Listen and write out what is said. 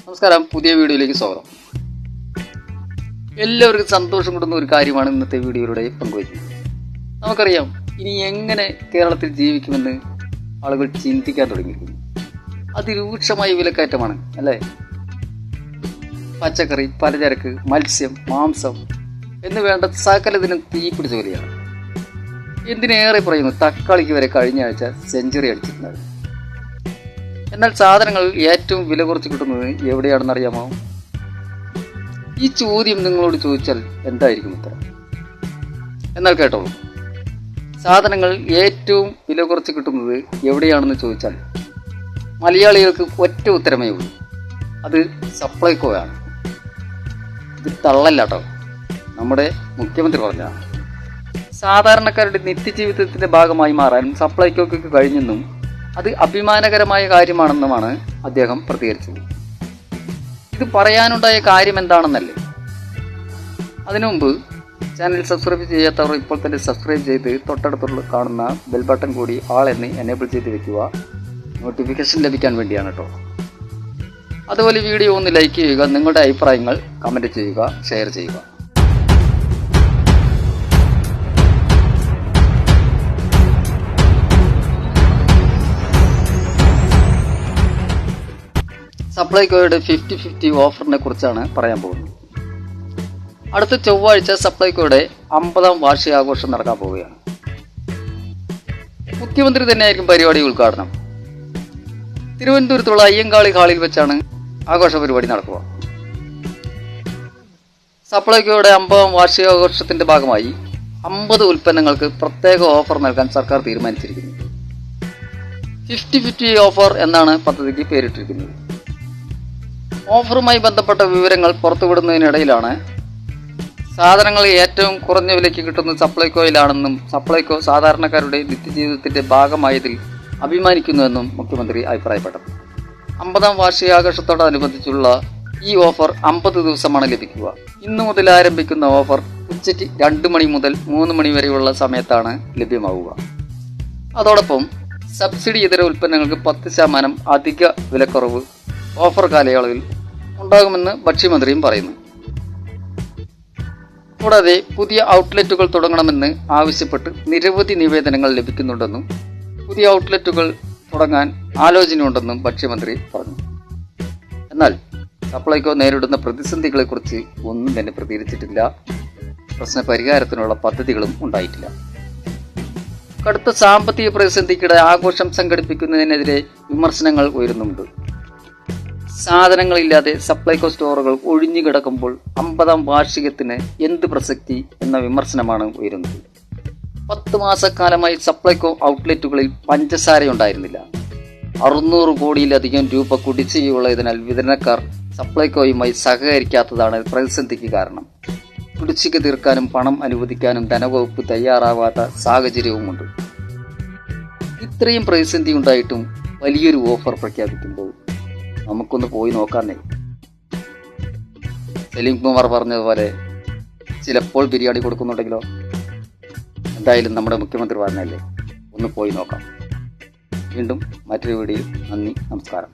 നമസ്കാരം, പുതിയ വീഡിയോയിലേക്ക് സ്വാഗതം. എല്ലാവർക്കും സന്തോഷം കൊടുക്കുന്ന ഒരു കാര്യമാണ് ഇന്നത്തെ വീഡിയോയിലൂടെ പങ്കുവയ്ക്കുന്നത്. നമുക്കറിയാം, ഇനി എങ്ങനെ കേരളത്തിൽ ജീവിക്കുമെന്ന് ആളുകൾ ചിന്തിക്കാൻ തുടങ്ങിയിരിക്കുന്നു. അതിരൂക്ഷമായ വിലക്കയറ്റമാണ് അല്ലേ? പച്ചക്കറി, പലചരക്ക്, മത്സ്യം, മാംസം എന്ന് വേണ്ട സകലതിനും തീ പിടിച്ച വിലയാണ്. എന്തിനേറെ പറയുന്നു, തക്കാളിക്ക് വരെ കഴിഞ്ഞ ആഴ്ച സെഞ്ചുറി അടിച്ചിട്ടുണ്ടായിരുന്നു. എന്നാൽ സാധനങ്ങൾ ഏറ്റവും വില കുറച്ച് കിട്ടുന്നത് എവിടെയാണെന്ന് അറിയാമോ? ഈ ചോദ്യം നിങ്ങളോട് ചോദിച്ചാൽ എന്തായിരിക്കും ഉത്തരം? എന്നാൽ കേട്ടോളൂ, സാധനങ്ങൾ ഏറ്റവും വില കുറച്ച് കിട്ടുന്നത് എവിടെയാണെന്ന് ചോദിച്ചാൽ മലയാളികൾക്ക് ഒറ്റ ഉത്തരമേ ഉള്ളൂ, അത് സപ്ലൈകോയാണ്. ഇത് തള്ളല്ല കേട്ടോ, നമ്മുടെ മുഖ്യമന്ത്രി പറഞ്ഞതാണ്. സാധാരണക്കാരുടെ നിത്യജീവിതത്തിന്റെ ഭാഗമായി മാറാൻ സപ്ലൈകോയ്ക്ക് കഴിഞ്ഞെന്നും അത് അഭിമാനകരമായ കാര്യമാണെന്നുമാണ് അദ്ദേഹം പ്രതികരിച്ചത്. ഇത് പറയാനുണ്ടായ കാര്യം എന്താണെന്നല്ലേ? അതിനു മുമ്പ് ചാനൽ സബ്സ്ക്രൈബ് ചെയ്യാത്തവർ ഇപ്പോൾ തന്നെ സബ്സ്ക്രൈബ് ചെയ്ത് തൊട്ടടുത്തുള്ള കാണുന്ന ബെൽ ബട്ടൺ കൂടി ആൾ എന്ന് എനേബിൾ ചെയ്ത് വെക്കുക. നോട്ടിഫിക്കേഷൻ ലഭിക്കാൻ വേണ്ടിയാണ് കേട്ടോ. അതുപോലെ വീഡിയോ ഒന്ന് ലൈക്ക് ചെയ്യുക, നിങ്ങളുടെ അഭിപ്രായങ്ങൾ കമൻറ്റ് ചെയ്യുക, ഷെയർ ചെയ്യുക. സപ്ലൈകോയുടെ 50-50 ഓഫറിനെ കുറിച്ചാണ് പറയാൻ പോകുന്നത്. അടുത്ത ചൊവ്വാഴ്ച സപ്ലൈകോയുടെ 50ാം വാർഷികാഘോഷം നടക്കാൻ പോവുകയാണ്. മുഖ്യമന്ത്രി തന്നെയായിരിക്കും പരിപാടി ഉദ്ഘാടനം. തിരുവനന്തപുരത്തുള്ള അയ്യങ്കാളി ഹാളിൽ വെച്ചാണ് ആഘോഷ പരിപാടി നടക്കുക. സപ്ലൈകോയുടെ 50ാം വാർഷികാഘോഷത്തിന്റെ ഭാഗമായി 50 ഉൽപ്പന്നങ്ങൾക്ക് പ്രത്യേക ഓഫർ നൽകാൻ സർക്കാർ തീരുമാനിച്ചിരിക്കുന്നു. 50-50 ഓഫർ എന്നാണ് പദ്ധതിക്ക് പേരിട്ടിരിക്കുന്നത്. ഓഫറുമായി ബന്ധപ്പെട്ട വിവരങ്ങൾ പുറത്തുവിടുന്നതിനിടയിലാണ് സാധനങ്ങൾ ഏറ്റവും കുറഞ്ഞ വിലയ്ക്ക് കിട്ടുന്നത് സപ്ലൈകോയിലാണെന്നും സപ്ലൈകോ സാധാരണക്കാരുടെ നിത്യജീവിതത്തിന്റെ ഭാഗമായതിൽ അഭിമാനിക്കുന്നുവെന്നും മുഖ്യമന്ത്രി അഭിപ്രായപ്പെട്ടത്. 50ാം വാർഷികാഘോഷത്തോടനുബന്ധിച്ചുള്ള ഈ ഓഫർ 50 ദിവസമാണ് ലഭിക്കുക. ഇന്നു മുതൽ ആരംഭിക്കുന്ന ഓഫർ ഉച്ചയ്ക്ക് 2 മണി മുതൽ 3 മണി വരെയുള്ള സമയത്താണ് ലഭ്യമാവുക. അതോടൊപ്പം സബ്സിഡി ഇതര ഉൽപ്പന്നങ്ങൾക്ക് 10% അധിക വിലക്കുറവ് ഓഫർ കാലയളവിൽ ഉണ്ടാകുമെന്ന് ഭക്ഷ്യമന്ത്രിയും പറയുന്നു. കൂടാതെ പുതിയ ഔട്ട്ലെറ്റുകൾ തുടങ്ങണമെന്ന് ആവശ്യപ്പെട്ട് നിരവധി നിവേദനങ്ങൾ ലഭിക്കുന്നുണ്ടെന്നും പുതിയ ഔട്ട്ലെറ്റുകൾ തുടങ്ങാൻ ആലോചനയുണ്ടെന്നും ഭക്ഷ്യമന്ത്രി പറഞ്ഞു. എന്നാൽ സപ്ലൈകോ നേരിടുന്ന പ്രതിസന്ധികളെക്കുറിച്ച് ഒന്നും തന്നെ പ്രതികരിച്ചിട്ടില്ല. പ്രശ്ന പരിഹാരത്തിനുള്ള പദ്ധതികളും ഉണ്ടായിട്ടില്ല. കടുത്ത സാമ്പത്തിക പ്രതിസന്ധിക്കിടെ ആഘോഷം സംഘടിപ്പിക്കുന്നതിനെതിരെ വിമർശനങ്ങൾ ഉയരുന്നുണ്ട്. സാധനങ്ങളില്ലാതെ സപ്ലൈകോ സ്റ്റോറുകൾ ഒഴിഞ്ഞു കിടക്കുമ്പോൾ 50ാം വാർഷികത്തിന് എന്ത് പ്രസക്തി എന്ന വിമർശനമാണ് ഉയരുന്നത്. 10 മാസക്കാലമായി സപ്ലൈകോ ഔട്ട്ലെറ്റുകളിൽ പഞ്ചസാരയുണ്ടായിരുന്നില്ല. 600 കോടിയിലധികം രൂപ കുടിശ്ശികയുള്ളതിനാൽ വിതരണക്കാർ സപ്ലൈകോയുമായി സഹകരിക്കാത്തതാണ് പ്രതിസന്ധിക്ക് കാരണം. കുടിശ്ശിക തീർക്കാനും പണം അനുവദിക്കാനും ധനവകുപ്പ് തയ്യാറാവാത്ത സാഹചര്യവുമുണ്ട്. ഇത്രയും പ്രതിസന്ധി ഉണ്ടായിട്ടും വലിയൊരു ഓഫർ പ്രഖ്യാപിക്കുമ്പോൾ നമുക്കൊന്ന് പോയി നോക്കാന്നേ. സലീം കുമാർ പറഞ്ഞതുപോലെ ചിലപ്പോൾ ബിരിയാണി കൊടുക്കുന്നുണ്ടെങ്കിലോ? എന്തായാലും നമ്മുടെ മുഖ്യമന്ത്രി പറഞ്ഞല്ലേ, ഒന്ന് പോയി നോക്കാം. വീണ്ടും മറ്റൊരു വീഡിയോയിൽ. നന്ദി, നമസ്കാരം.